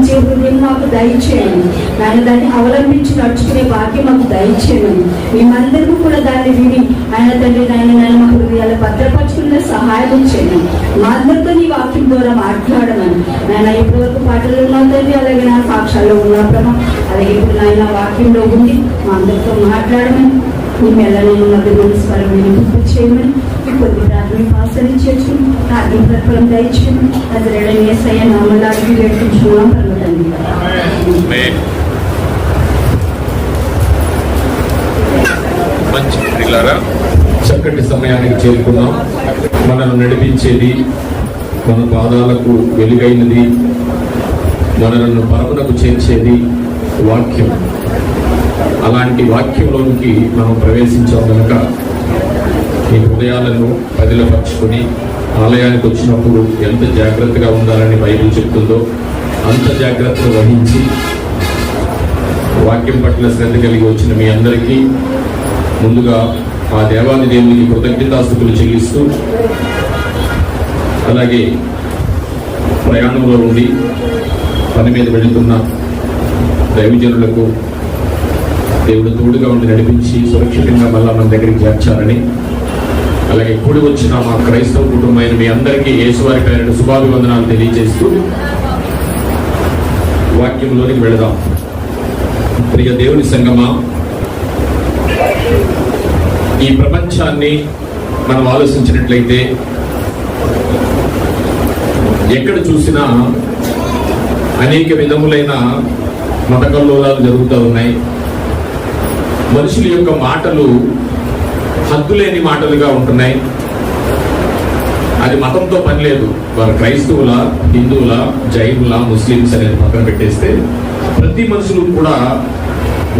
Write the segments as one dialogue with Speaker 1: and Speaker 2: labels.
Speaker 1: ఆలకించే హృదయం మాకు దయచేయండి ఆయన, దాన్ని అవలంబించి నడుచుకునే భాగ్యం మాకు దయచేయండి. మేమందరూ కూడా దాన్ని విని ఆయన తండ్రి నాయన మా హృదయాలు భద్రపరచుకునే సహాయం చేయండి. మా అందరితో నీ వాక్యం ద్వారా మాట్లాడమని నాయన ఇప్పటివరకు పాటలు ఉన్నా తండ్రి, అలాగే నా సాక్ష్యాల్లో ఉన్న ప్రభా, అలాగే ఇప్పుడు నాయన వాక్యంలో ఉండి మా అందరితో మాట్లాడమని మీ మెల్లలను మధ్య స్వరం వినిపింప చేయమని కొద్ది ప్రాథమిక ఆచరించు ప్రాథమిక ప్రతిఫలం దయచేయమని అది యేసయ్య నామములో అడిగి వేడుకుంటున్నాం తండ్రి.
Speaker 2: మంచి ప్రియులారా, చక్కటి సమయానికి చేరుకున్నాం. మనల్ని నడిపించేది, మన పాదాలకు వెలుగైనది, మనలను పరమునకు చేర్చేది వాక్యం. అలాంటి వాక్యంలోనికి మనం ప్రవేశించాం కనుక ఈ హృదయాలను పదిలపరుచుకొని ఆలయానికి వచ్చినప్పుడు ఎంత జాగ్రత్తగా ఉండాలని బైబిల్ చెప్తుందో అంత జాగ్రత్తలు వహించి వాక్యం పట్ల శ్రద్ధ కలిగి వచ్చిన మీ అందరికీ ముందుగా ఆ దేవాది దేవునికి కృతజ్ఞతాస్తుతులు చెల్లిస్తూ, అలాగే ప్రయాణంలో ఉండి పని మీద వెళుతున్న దైవజనులకు దేవుడు తోడుగా ఉండి నడిపించి సురక్షితంగా మళ్ళా మన దగ్గరికి చేర్చాలని, అలాగే కూడి వచ్చిన మా క్రైస్తవ కుటుంబమైన మీ అందరికీ యేసువారి పేరిట శుభాభివందనాలు తెలియజేస్తూ వాక్యంలోనికి వెళదాం. ప్రియ దేవుని సంగమా, ఈ ప్రపంచాన్ని మనం ఆలోచించినట్లయితే ఎక్కడ చూసినా అనేక విధములైన మత కల్లోలాలు జరుగుతూ ఉన్నాయి. మనుషుల యొక్క మాటలు హద్దులేని మాటలుగా ఉంటున్నాయి. అది మతంతో పని లేదు. వారు క్రైస్తవుల, హిందువుల, జైనుల, ముస్లిమ్స్ అనేది పక్కన పెట్టేస్తే ప్రతి మనుషులు కూడా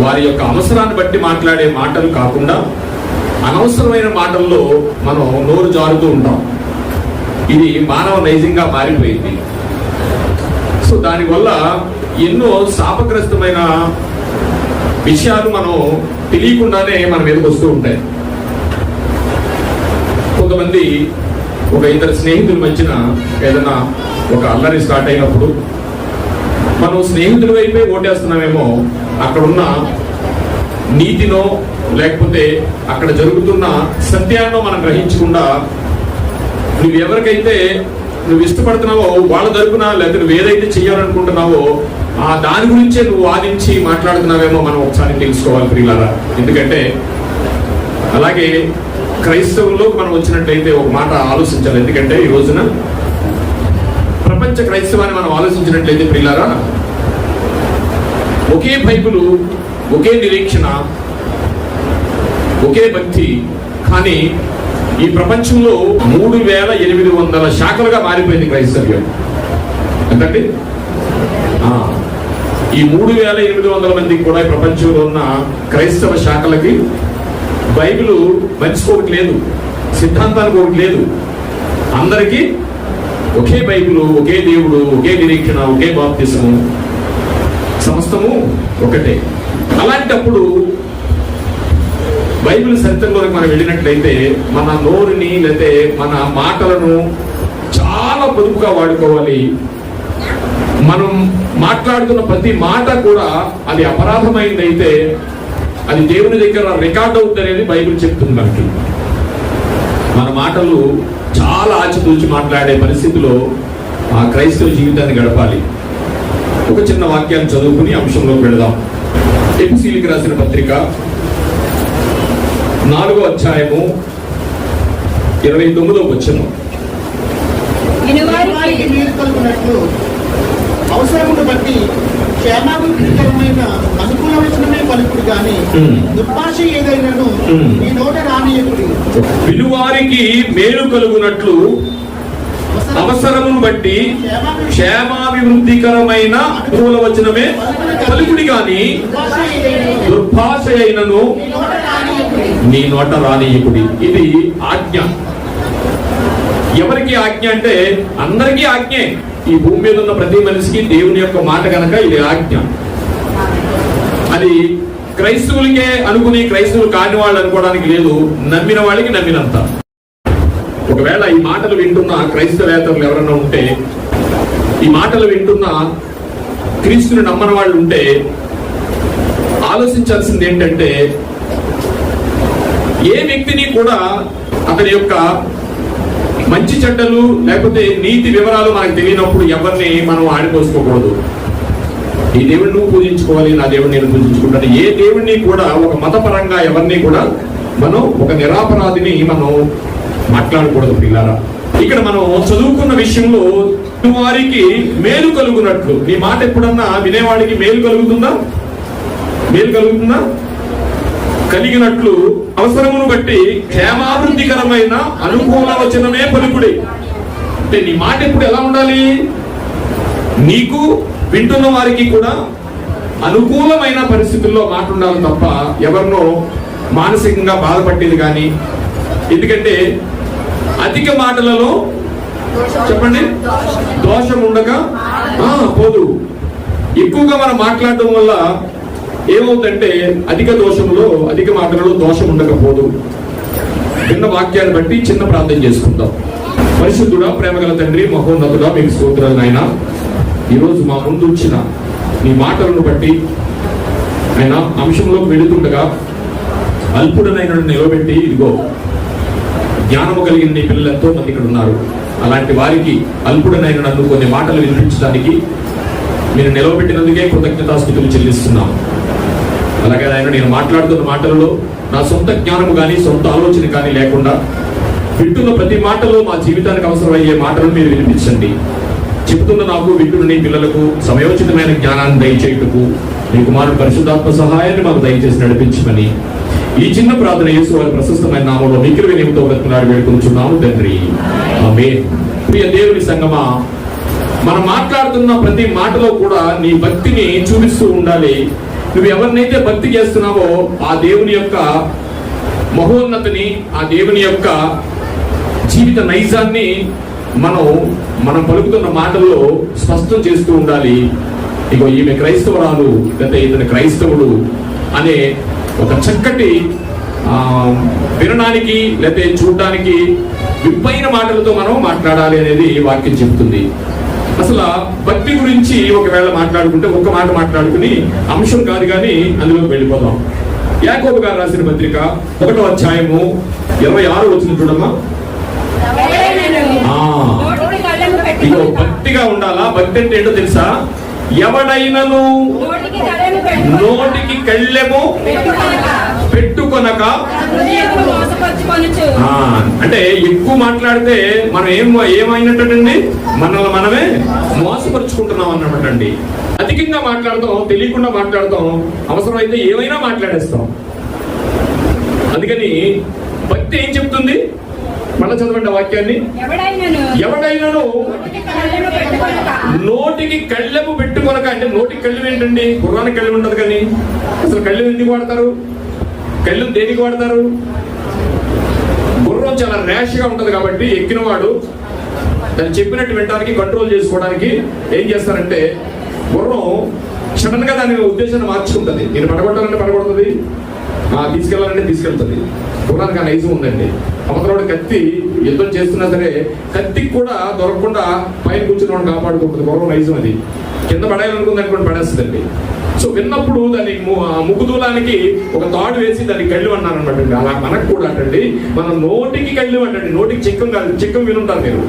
Speaker 2: వారి యొక్క అవసరాన్ని బట్టి మాట్లాడే మాటలు కాకుండా అనవసరమైన మాటల్లో మనం నోరు జారుతూ ఉంటాం. ఇది మానవ నైజంగా మారిపోయింది. సో దానివల్ల ఎన్నో శాపగ్రస్తమైన విషయాలు మనం తెలియకుండానే మన మీదకి వస్తూ ఉంటాయి. కొంతమంది ఒక ఇద్దరు స్నేహితుల మధ్యన ఏదైనా ఒక అల్లరి స్టార్ట్ అయినప్పుడు మనం స్నేహితుల వైపే ఓటేస్తున్నామేమో, అక్కడున్న నీతినో లేకపోతే అక్కడ జరుగుతున్న సత్యాన్నో మనం గ్రహించకుండా నువ్వెవరికైతే నువ్వు ఇష్టపడుతున్నావో వాళ్ళ తరపున, లేకపోతే నువ్వు ఏదైతే చెయ్యాలనుకుంటున్నావో ఆ దాని గురించే నువ్వు వాదించి మాట్లాడుతున్నావేమో మనం ఒకసారి తెలుసుకోవాలి ప్రియులారా. ఎందుకంటే అలాగే క్రైస్తవుల్లోకి మనం వచ్చినట్లయితే ఒక మాట ఆలోచించాలి. ఎందుకంటే ఈ రోజున ప్రపంచ క్రైస్తవాన్ని మనం ఆలోచించినట్లయితే ప్రియులారా, ఒకే బైబిలు, ఒకే నిరీక్షణ, ఒకే భక్తి, కానీ ఈ ప్రపంచంలో 3800 శాఖలుగా మారిపోయింది క్రైస్తవ్యం. ఎంతండి? ఈ 3800 మందికి కూడా ఈ ప్రపంచంలో ఉన్న క్రైస్తవ శాఖలకి బైబిల్ మంచుకోవట్లేదు లేదు, సిద్ధాంతానికి ఒకటి లేదు. అందరికీ ఒకే బైబిల్, ఒకే దేవుడు, ఒకే నిరీక్షణ, ఒకే బాప్తిసము, సమస్తము ఒకటే. అలాంటప్పుడు బైబిల్ సత్యంలోకి మనం వెళ్ళినట్లయితే మన నోరుని లేకపోతే మన మాటలను చాలా పొదుపుగా వాడుకోవాలి. మనం మాట్లాడుతున్న ప్రతి మాట కూడా అది అపరాధమైందైతే అది దేవుని దగ్గర రికార్డ్ అవుతుంది అనేది బైబిల్ చెప్తుంది మనకి. మన మాటలు చాలా ఆచితూచి మాట్లాడే పరిస్థితిలో ఆ క్రైస్తవ జీవితాన్ని గడపాలి. ఒక చిన్న వాక్యాన్ని చదువుకుని అంశంలోకి వెళదాం. ఎఫెసీయులకు రాసిన పత్రిక 4వ అధ్యాయము 29వ వచనం.
Speaker 3: అవసరమును బట్టి క్షేమాభివృద్ధికరమైన అనుకూల వచనమే పలుకుడు గాని దుర్భాష ఏదైనాను మీ నోట రానియకుడి.
Speaker 2: వినువారికి మేలు కలుగునట్లు అవసరమును బట్టి క్షేమాభివృద్ధికరమైన అనుకూల వచనమే పలుకుడి గాని దుర్భాష అయినను నీ నోట రానియకుడి. ఇది ఆజ్ఞ. ఎవరికి ఆజ్ఞ అంటే అందరికీ ఆజ్ఞే. ఈ భూమి మీద ఉన్న ప్రతి మనిషికి దేవుని యొక్క మాట కనుక ఇది ఆజ్ఞ. అది క్రైస్తవులకే అనుకుని క్రైస్తవులు కాని వాళ్ళు అనుకోవడానికి లేదు. నమ్మిన వాళ్ళకి నమ్మినంత. ఒకవేళ ఈ మాటలు వింటున్న క్రైస్తవేతరులు ఎవరన్నా ఉంటే, ఈ మాటలు వింటున్న క్రీస్తుని నమ్మని వాళ్ళు ఉంటే ఆలోచించాల్సింది ఏంటంటే, ఏ వ్యక్తిని కూడా అతని యొక్క మంచి చెడ్డలు లేకపోతే నీతి వివరాలు మనకు తెలియనప్పుడు ఎవరిని మనం ఆడిపోసుకోకూడదు. ఈ దేవుడిని నువ్వు పూజించుకోవాలి, నా దేవుడిని నేను పూజించుకుంటాను. ఏ దేవుడిని కూడా ఒక మతపరంగా ఎవరిని కూడా మనం ఒక నిరాపరాధిని మనం మాట్లాడకూడదు పిల్లారా. ఇక్కడ మనం చదువుకున్న విషయంలో వారికి మేలు కలుగునట్లు, నీ మాట ఎప్పుడన్నా వినేవాడికి మేలు కలుగుతుందా? మేలు కలుగుతుందా? కలిగినట్లు అవసరమును బట్టి క్షేమాభివృద్ధికరమైన అనుకూల వచనమే పలుకుడి. అంటే నీ మాట ఎప్పుడు ఎలా ఉండాలి? నీకు వింటున్న వారికి కూడా అనుకూలమైన పరిస్థితుల్లో మాట ఉండాలి తప్ప ఎవరినో మానసికంగా బాధపట్టేది కానీ. ఎందుకంటే అధిక మాటలలో చెప్పండి దోషం ఉండగా పోదు. ఎక్కువగా మనం మాట్లాడటం వల్ల ఏమవుతుందంటే అధిక మాటలలో దోషం ఉండకపోదు. చిన్న వాక్యాన్ని బట్టి చిన్న ప్రార్థన చేసుకుందాం. పరిశుద్ధుడా, ప్రేమగల తండ్రి, మహోన్నతుడా, మీకు స్తోత్రాలు నాయనా. ఈరోజు మా ముందు వచ్చిన నీ మాటలను బట్టి ఆయన అంశంలోకి వెళుతుండగా అల్పుడనైన నిలబెట్టి, ఇదిగో జ్ఞానము కలిగిన నీ పిల్లలు ఎంతో మంది ఇక్కడ ఉన్నారు. అలాంటి వారికి అల్పుడనైన నన్ను కొన్ని మాటలు వినిపించడానికి మీరు నిలవబెట్టినందుకే కృతజ్ఞతాస్తుతులు చెల్లిస్తున్నాం. అలాగే ఆయన నేను మాట్లాడుతున్న మాటలలో నా సొంత జ్ఞానము కానీ సొంత ఆలోచన కానీ లేకుండా వింటున్న ప్రతి మాటలో మా జీవితానికి అవసరమయ్యే మాటలను మీరు వినిపించండి. చెబుతున్న నాకు వింటున్న నీ పిల్లలకు సమయోచితమైన జ్ఞానాన్ని దయచేయుటకు నీ కుమారుడు పరిశుద్ధాత్మ సహాయాన్ని మాకు దయచేసి నడిపించమని ఈ చిన్న ప్రార్థన యేసు వారి ప్రశస్తమైన నామంలో మిక్కిలి వినయంతో బ్రతిమలాడి వేడుకొనుచున్నాము తండ్రి, ఆమేన్. ప్రియ దేవుని సంగమా, మనం మాట్లాడుతున్న ప్రతి మాటలో కూడా నీ భక్తిని చూపిస్తూ ఉండాలి. నువ్వు ఎవరినైతే భక్తి చేస్తున్నావో ఆ దేవుని యొక్క మహోన్నతిని, ఆ దేవుని యొక్క జీవిత నైజాన్ని మనం పలుకుతున్న మాటల్లో స్పష్టం చేస్తూ ఉండాలి. ఇగో ఈమె క్రైస్తవురాలు, లేకపోతే ఇతని క్రైస్తవుడు అనే ఒక చక్కటి వినడానికి లేకపోతే చూడడానికి విప్పైన మాటలతో మనం మాట్లాడాలి అనేది వాక్యం చెబుతుంది. అసలు భక్తి గురించి ఒకవేళ మాట్లాడుకుంటే ఒక్క మాట మాట్లాడుకుని అంశం కాదు కానీ అందులోకి వెళ్ళిపోదాం. యాకోబు గారు రాసిన పత్రిక 1వ అధ్యాయము 26వ వచనం చూడమ్మా. ఇదో భక్తిగా ఉండాలా. భక్తి అంటే ఏంటో తెలుసా? ఎవడైనను నోటికి కళ్ళెము పెట్టుకొనక, అంటే ఎక్కువ మాట్లాడితే మనం ఏమైనట్టండి, మనల్ని మనమే మోసపరుచుకుంటున్నాం అన్నమాట అండి. అధికంగా మాట్లాడతాం, తెలియకుండా మాట్లాడతాం, అవసరమైతే ఏమైనా మాట్లాడేస్తాం. అందుకని భక్తి ఏం చెప్తుంది? మళ్ళా చదవండి వాక్యాన్ని. ఎవడైనాను నోటికి కళ్ళెము పెట్టుకొనక, అంటే నోటికి కళ్ళెం ఏంటండి? గుర్రానికి కళ్ళెం ఉండదు కానీ అసలు కళ్ళెం ఎందుకు వాడతారు? కళ్ళెం దేనికి వాడతారు? గుర్రం చాలా ర్యాష్ గా ఉంటది కాబట్టి ఎక్కినవాడు దాన్ని చెప్పినట్టు వినడానికి, కంట్రోల్ చేసుకోవడానికి ఏం చేస్తారంటే గుర్రం సడన్ గా దాని ఉద్దేశాన్ని మార్చుకుంటది. నేను పడగొట్టాలంటే పడగొడుతుంది, తీసుకెళ్లాలంటే తీసుకెళ్తుంది. గుర్రానికి ఆ నైజం ఉందండి. అవతలవాడు కత్తి యుద్ధం చేస్తున్నా సరే కత్తికి కూడా దొరకకుండా పైన కూర్చుని వాడు కాపాడుకుంటుంది. గుర్రం నైజం అది. కింద పడేయాలనుకుంది అనుకోండి పడేస్తుందండి. సో విన్నప్పుడు దాన్ని ముక్కుదూలానికి ఒక తాడు వేసి దానికి కళ్ళు అన్నారు అనమాట. అలా మనకు కూడా అంటండి, మనం నోటికి కళ్ళు అంటండి. నోటికి చిక్కం కాదు, చిక్కం వినుంటారు మీరు.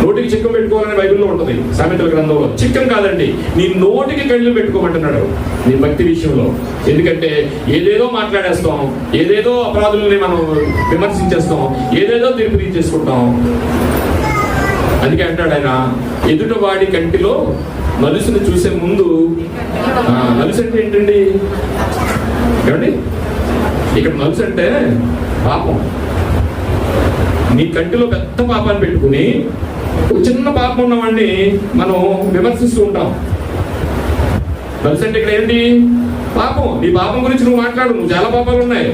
Speaker 2: నోటికి చిక్కం పెట్టుకోవాలని బైబిల్లో ఉంటుంది, సామెతల గ్రంథంలో. చిక్కం కాదండి, నీ నోటికి కళ్ళు పెట్టుకోమంటున్నాడు నీ భక్తి విషయంలో. ఎందుకంటే ఏదేదో మాట్లాడేస్తాం, ఏదేదో అపరాధుల్ని మనం విమర్శించేస్తాం, ఏదేదో తీర్పు తీర్చేసుకుంటాం. అందుకే అంటాడు ఆయన, ఎదుట వాడి కంటిలో నలుసుని చూసే ముందు. నలుసు అంటే ఏంటండి? ఏమండి, ఇక్కడ నలుసు అంటే పాపం. నీ కంటిలో పెద్ద పాపాన్ని పెట్టుకుని ఒక చిన్న పాపం ఉన్నవాడిని మనం విమర్శిస్తూ ఉంటాం. నలుసు అంటే ఇక్కడ ఏంటి? పాపం. నీ పాపం గురించి నువ్వు మాట్లాడు, నువ్వు చాలా పాపాలు ఉన్నాయి.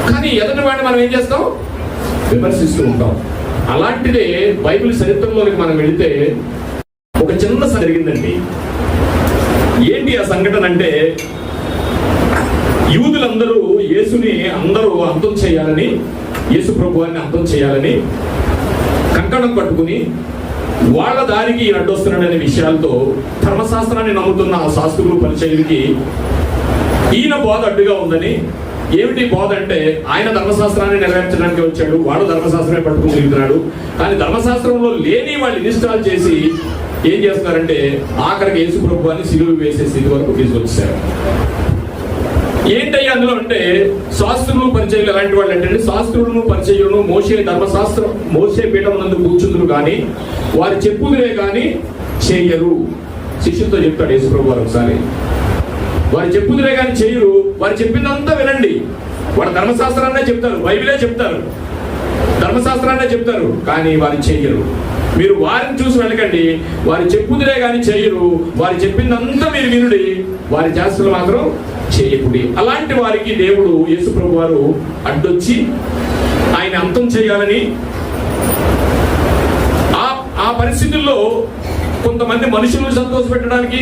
Speaker 2: కానీ ఎదుటి వాడిని మనం ఏం చేస్తాం? విమర్శిస్తూ ఉంటాం. అలాంటిదే బైబిల్ చరిత్రలోకి మనం వెళితే ఒక చిన్న జరిగిందండి. ఏంటి ఆ సంఘటన అంటే, యూదులందరూ యేసుని అంతం చేయాలని, యేసు ప్రభువాన్ని అంతం చేయాలని కంకణం కట్టుకుని వాళ్ళ దారికి అడ్డొస్తున్నాడనే విషయాలతో ధర్మశాస్త్రాన్ని నమ్ముతున్న ఆ శాస్త్రులు పరిచయులకి ఈయన బోధ అడ్డుగా ఉందని. ఏమిటి బోధ అంటే ఆయన ధర్మశాస్త్రాన్ని నెరవేర్చడానికి వచ్చాడు, వాడు ధర్మశాస్త్రమే పట్టుకుని తిరుగుతున్నాడు. కానీ ధర్మశాస్త్రంలో లేని వాళ్ళు ఇన్స్టాల్ చేసి ఏం చేస్తున్నారంటే ఆఖరికి యేసు ప్రభువాన్ని సిలువ వేసే స్థితి వరకు తీసుకొచ్చారు. ఏంటయ్యా అందులో అంటే శాస్త్రులు పరిచయులు ఎలాంటి వాళ్ళు అంటే శాస్త్రులను పరిచయులను మోసే పీఠం నందు కూర్చుందురు కానీ వారు చెప్పుదురే కానీ చేయరు. శిష్యులతో చెప్తాడు యేసు ప్రభు వారు ఒకసారి, వారు చెప్పుదురే కానీ చేయరు, వారు చెప్పిందంతా వినండి. వారు ధర్మశాస్త్రాన్నే చెప్తారు, బైబిలే చెప్తారు, ధర్మశాస్త్రాన్నే చెప్తారు, కానీ వారు చేయరు. మీరు వారిని చూసి వెళ్ళకండి, వారు చెప్పుదురే కానీ చేయరు, వారు చెప్పిందంతా మీరు వినుడి, వారి చేష్టలు మాత్రం చేయకుడి. అలాంటి వారికి దేవుడు యేసు ప్రభు వారు అడ్డొచ్చి ఆయన అంతం చేయాలని ఆ పరిస్థితుల్లో కొంతమంది మనుషులను సంతోషపెట్టడానికి,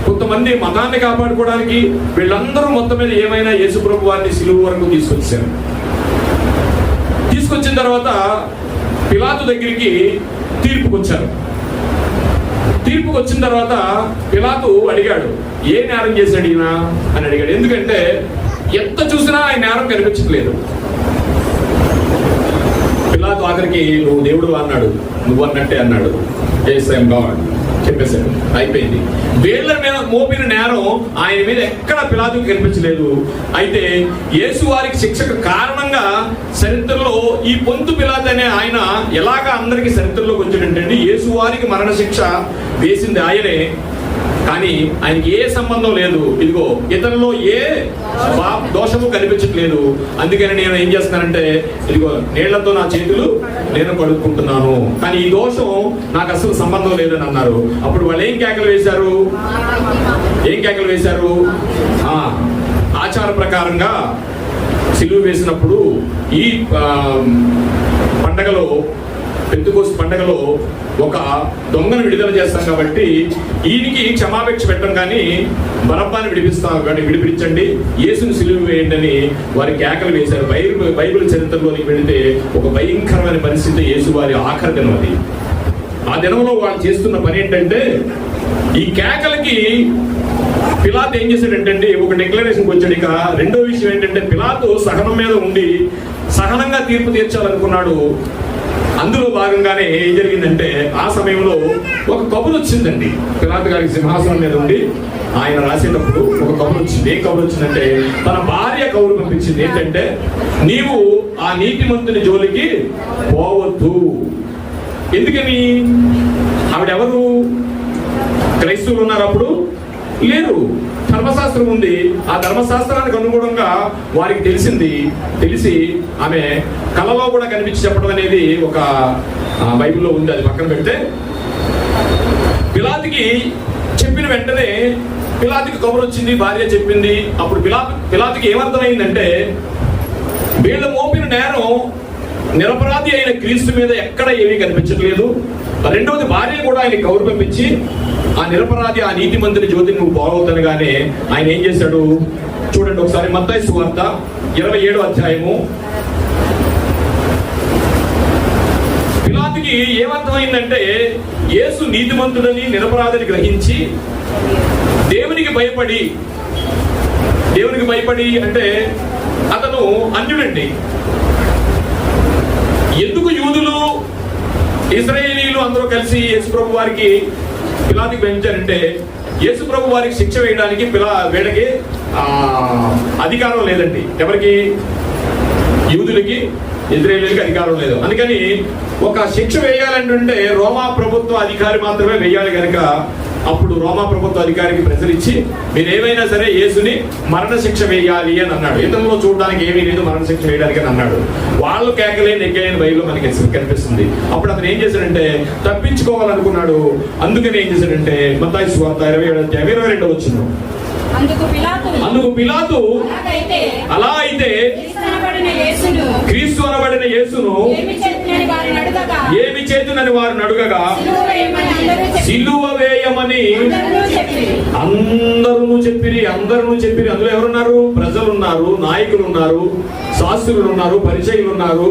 Speaker 2: కొంతమంది మతాన్ని కాపాడుకోవడానికి వీళ్ళందరూ మొత్తం మీద ఏమైనా యేసు ప్రభు వారిని సిలువ వరకు తీసుకొచ్చారు. తీసుకొచ్చిన తర్వాత పిలాతు దగ్గరికి తీర్పుకు వచ్చారు. తీర్పుకు వచ్చిన తర్వాత పిలాతు అడిగాడు, ఏ నేరం చేశాడు ఈయన అని అడిగాడు. ఎందుకంటే ఎంత చూసినా ఆయన నేరం కనిపించట్లేదు. పిలాతు ఆఖరికి నువ్వు దేవుడు అన్నాడు, నువ్వు అన్నట్టే అన్నాడు, yes I am God చెప్పేశాడు, అయిపోయింది. వీళ్ళ మీద మోపిన నేరం ఆయన మీద ఎక్కడ పిలాతుకు కనిపించలేదు. అయితే యేసు వారికి శిక్షకు కారణంగా చరిత్రలో ఈ పొంతు పిలాతు అనే ఆయన ఎలాగా అందరికి చరిత్రలోకి వచ్చాడంటే యేసు వారికి మరణ శిక్ష వేసింది ఆయనే, కానీ ఆయనకి ఏ సంబంధం లేదు. ఇదిగో ఇతరులో ఏ దోషము కనిపించట్లేదు. అందుకని నేను ఏం చేస్తున్నానంటే ఇదిగో నీళ్లతో నా చేతులు నేను కడుక్కుంటున్నాను, కానీ ఈ దోషం నాకు అసలు సంబంధం లేదని అన్నారు. అప్పుడు వాళ్ళు ఏం కేకలు వేశారు? ఆచార ప్రకారంగా సిలువ వేసినప్పుడు ఈ పండగలో, పెంతెకోస్తు పండగలో ఒక దొంగను విడుదల చేస్తాం కాబట్టి ఈయనకి క్షమాపేక్ష పెట్టడం కానీ బరబ్బాని విడిపించండి, యేసుని సిలువ వేయండి అని వారి కేకలు వేశారు. బైబిల్ చరిత్రలోనికి వెళితే ఒక భయంకరమైన పరిస్థితి యేసు వారి ఆఖరి దినం అది. ఆ దినంలో వాళ్ళు చేస్తున్న పని ఏంటంటే ఈ కేకలకి పిలాతు ఏం చేశాడంటే ఒక డిక్లరేషన్కి వచ్చాడు. ఇక రెండో విషయం ఏంటంటే పిలాతు సహనం మీద ఉండి సహనంగా తీర్పు తీర్చాలనుకున్నాడు. అందులో భాగంగానే ఏం జరిగిందంటే ఆ సమయంలో ఒక కబురు వచ్చిందండి పిలాతు గారికి. సింహాసనం మీద ఉండి ఆయన రాసేటప్పుడు ఒక కబురు వచ్చింది. ఏం కబురు వచ్చిందంటే తన భార్య కబురు పంపించింది. ఏంటంటే నీవు ఆ నీతిమంతుని జోలికి పోవద్దు. ఎందుకని? ఆవిడెవరు? క్రైస్తవులు ఉన్నారు అప్పుడు? లేరు. ధర్మశాస్త్రం ఉంది. ఆ ధర్మశాస్త్రానికి అనుగుణంగా వారికి తెలిసి ఆమె కళలో కూడా కనిపించి చెప్పడం అనేది ఒక బైబిల్లో ఉంది, అది పక్కన పెడితే పిలాతుకి చెప్పిన వెంటనే పిలాతుకి కబురు వచ్చింది, భార్య చెప్పింది. అప్పుడు పిలాతుకి ఏమర్థమైందంటే వీళ్ళ మోపిన నేరం నిరపరాధి అయిన క్రీస్తు మీద ఎక్కడ ఏమీ కనిపించట్లేదు. రెండవది భార్య కూడా ఆయన కబురు పంపించి ఆ నిరపరాధి ఆ నీతిమంతుని జ్యోతిని నువ్వు బాగవుతానుగానే ఆయన ఏం చేశాడు చూడండి ఒకసారి. మత్తయి సువార్త 27వ అధ్యాయము. పిలాతుకి ఏమర్థమైందంటే యేసు నీతిమంతుడని నిరపరాధిని గ్రహించి దేవునికి భయపడి అంటే అతను అన్యుడండి. ఎందుకు యూదులు ఇశ్రాయేలీయులు అందరూ కలిసి యేసు ప్రభు వారికి పిలాతుకి పెంచారంటే యేసు ప్రభు వారికి శిక్ష వేయడానికి వీళ్ళకి అధికారం లేదండి. ఎవరికి? యూదులకి, ఇశ్రాయేలీయులకి అధికారం లేదు. అందుకని ఒక శిక్ష వేయాలంటే రోమా ప్రభుత్వ అధికారి మాత్రమే వేయాలి కనుక అప్పుడు రోమా ప్రభుత్వ అధికారికి ప్రెషర్ ఇచ్చి మీరు ఏమైనా సరే యేసుని మరణ శిక్ష వేయాలి అని అన్నాడు. ఇతరులో చూడడానికి ఏమీ లేదు, మరణ శిక్ష వేయడానికి అని అన్నాడు. వాళ్ళు కేకలేని ఎక్కలేని బైబిల్లో మనకి కనిపిస్తుంది. అప్పుడు అతను ఏం చేశాడంటే తప్పించుకోవాలనుకున్నాడు. అందుకని ఏం చేశాడంటే మత్తయి సువార్త 27:22 వచ్చింది. అందుకు పిలాతు అలా అయితే క్రీస్తు అనబడిన యేసును ఏమి చేతునని వారిని అడుగగా సిలువ వేయమని అందరూ చెప్పిరి. అందులో ఎవరున్నారు? ప్రజలు ఉన్నారు, నాయకులు ఉన్నారు, శాస్త్రులు ఉన్నారు, పరిచయులు ఉన్నారు.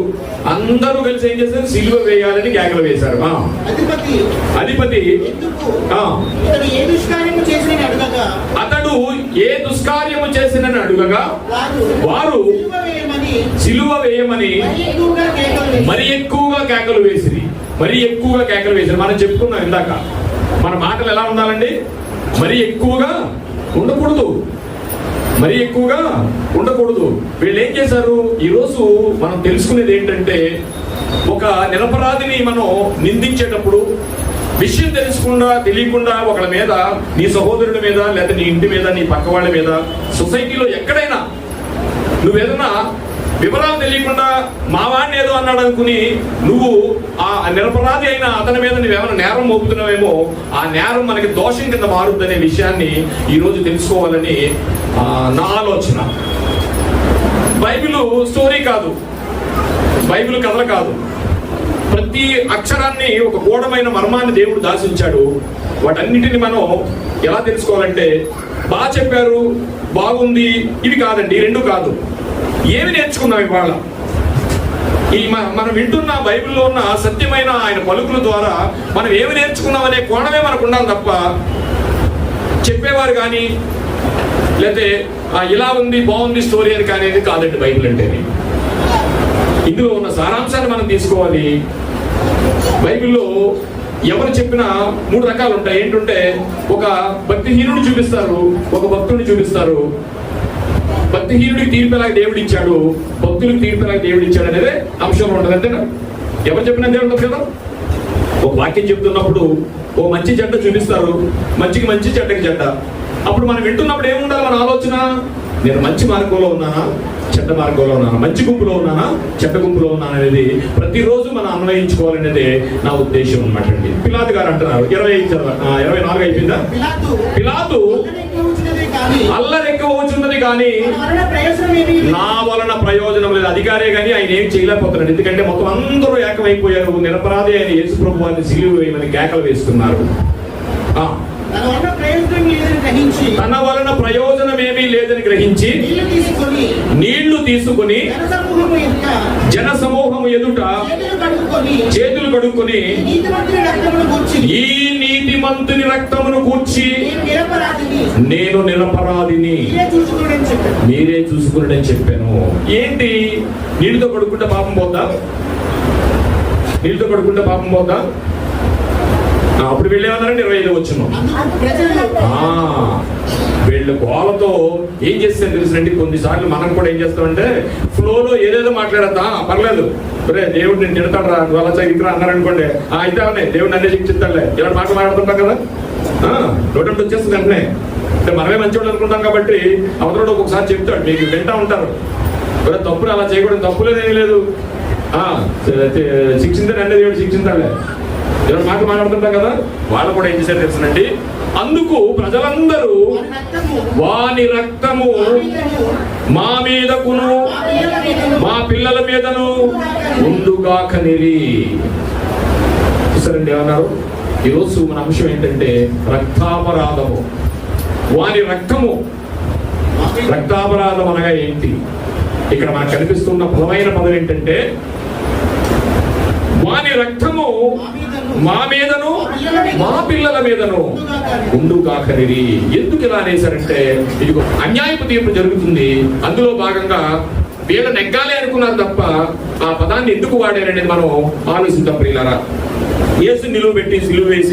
Speaker 2: అందరూ కలిసి ఏం చేశారు? సిలువ వేయాలని కేకలు వేశారు. అధిపతి
Speaker 3: అతడు ఏ దుష్కార్యము చేసినని అడుగగా వారు
Speaker 2: సిలువ వేయమని మరి ఎక్కువగా కేకలు వేసిరి. మనం చెప్పుకున్నాం ఇందాక, మన మాటలు ఎలా ఉండాలండి? మరి ఎక్కువగా ఉండకూడదు. వీళ్ళు ఏం చేశారు? ఈరోజు మనం తెలుసుకునేది ఏంటంటే, ఒక నిరపరాధిని మనం నిందించేటప్పుడు విషయం తెలియకుండా ఒకళ్ళ మీద, నీ సహోదరుడి మీద, లేదా నీ ఇంటి మీద, నీ పక్క వాళ్ళ మీద, సొసైటీలో ఎక్కడైనా నువ్వేదన్నా వివరాలు తెలియకుండా మా వాడిని ఏదో అన్నాడు అనుకుని నువ్వు ఆ నిరపరాధి అయిన అతని మీద నువ్వేమైనా నేరం మోపుతున్నావేమో, ఆ నేరం మనకి దోషం కింద మారుద్దనే విషయాన్ని ఈరోజు తెలుసుకోవాలని నా ఆలోచన. బైబిల్ స్టోరీ కాదు, బైబిల్ కథలు కాదు. ప్రతి అక్షరాన్ని ఒక గూఢమైన మర్మాన్ని దేవుడు దాచించాడు. వాటన్నిటిని మనం ఎలా తెలుసుకోవాలంటే, బాగా చెప్పారు, బాగుంది, ఇవి కాదండి, ఈ రెండు కాదు. ఏమి నేర్చుకున్నాం ఇవాళ? మనం వింటున్న బైబిల్లో ఉన్న సత్యమైన ఆయన పలుకుల ద్వారా మనం ఏమి నేర్చుకున్నాం అనే కోణమే మనకు ఉండాలి తప్ప, చెప్పేవారు కానీ లేకపోతే ఇలా ఉంది, బాగుంది స్టోరీ అని కానీ కాదండి బైబిల్ అంటే. ఇందులో ఉన్న సారాంశాన్ని మనం తీసుకోవాలి. బైబిల్లో ఎవరు చెప్పినా 3 రకాలు ఉంటాయి. ఏంటంటే, ఒక భక్తిహీనుడిని చూపిస్తారు, ఒక భక్తుడిని చూపిస్తారు. భక్తిహీనుడికి తీర్పేలాగా దేవుడు ఇచ్చాడు, భక్తులకు తీర్పేలాగా దేవుడు ఇచ్చాడు అనేది అంశంలో ఉంటుంది. అంతేనా? ఎవరు చెప్పినా దేవుడు ఉంటుంది కదా. ఒక వాక్యం చెప్తున్నప్పుడు ఓ మంచి జంట చూపిస్తారు, మంచికి మంచి, చెడ్డకి చెడ్డ. అప్పుడు మనం వింటున్నప్పుడు ఏముండాలి మన ఆలోచన? నేను మంచి మార్గంలో ఉన్నానా, చెడ్డ మార్గంలో ఉన్నానా, మంచి గుంపులో ఉన్నానా, చెడ్డ గుంపులో ఉన్నానా అనేది ప్రతిరోజు మనం అన్వయించుకోవాలనేది నా ఉద్దేశం అన్నమాట అండి. పిలాతు గారు అంటున్నారు, 24 అయిపోయిందా? పిలాతు అల్లరి ఎక్కువ అవుతున్నది కానీ నా వలన ప్రయోజనం లేదు. అధికారే కానీ ఆయన ఏం చేయలేకపోతున్నాడు. ఎందుకంటే మొత్తం అందరూ ఏకమైపోయారు. నిరపరాధి అయిన యేసు ప్రభు వారిని సిలువ వేయమని కేకలు వేస్తున్నారు. తన వలన ప్రయోజనం ఏమీ లేదని గ్రహించి నీళ్లు తీసుకుని జన సమూహము ఎదుట చేతులు కడుక్కొని ఈ నీతిమంతుని రక్తమును కూర్చి నేను నిరపరాధిని, మీరే చూసుకున్నాడని చెప్పాను. ఏంటి? నీళ్ళతో కడుక్కుంటే పాపం పోద్దా? అప్పుడు వెళ్ళేవాళ్ళంటే 25 వచ్చిన వీళ్ళు గోలతో ఏం చేస్తారు తెలుసునండి. కొన్నిసార్లు మనం కూడా ఏం చేస్తామంటే, ఫ్లోలో ఏదేదో మాట్లాడతా, పర్లేదు రే దేవుడు నేను తిడతాడు రా, నువ్వు అలా చదివిరా అన్నారనుకోండి, అయితే అవునే దేవుడు నన్నే శిక్షిస్తాడులే, ఇలా మాటలు మాట్లాడుతుంటాం కదా, నోటంటే వచ్చేస్తుంది వెంటనే. అంటే మనమే మంచివాళ్ళు అనుకుంటాం కాబట్టి అవతల ఒకసారి చెప్తాడు, మీకు వింటా ఉంటారు, తప్పులు అలా చేయకూడదు, తప్పులేదేమీ లేదు, శిక్షించండి అంటే దేవుడు శిక్షించాలే, ఇలా మాట మాట్లాడుతుంటాం కదా. వాళ్ళు కూడా ఏం చేశారు తెలుసునండి, అందుకు ప్రజలందరూ వాని రక్తము మా మీదకును మా పిల్లల మీదను ఉండుగాకనిరి. చూసారండి ఏమన్నారు? ఈరోజు మన అంశం ఏంటంటే రక్తాపరాధము. వాని రక్తము, రక్తాపరాధం అనగా ఏంటి? ఇక్కడ మనకు కనిపిస్తున్న బలమైన పదం ఏంటంటే, వాని రక్తము మా మీదను మా పిల్లల మీదను ఉండుగాకనిరి. ఎందుకు ఇలా అనేసారంటే, ఇది అన్యాయపు తీర్పు జరుగుతుంది, అందులో భాగంగా వీళ్ళ నెగ్గాలి అనుకున్నారు తప్ప ఆ పదాన్ని ఎందుకు వాడారనేది మనం ఆలోచిద్దాం ప్రియులారా. యేసు నిలువ పెట్టి సిలువ వేసి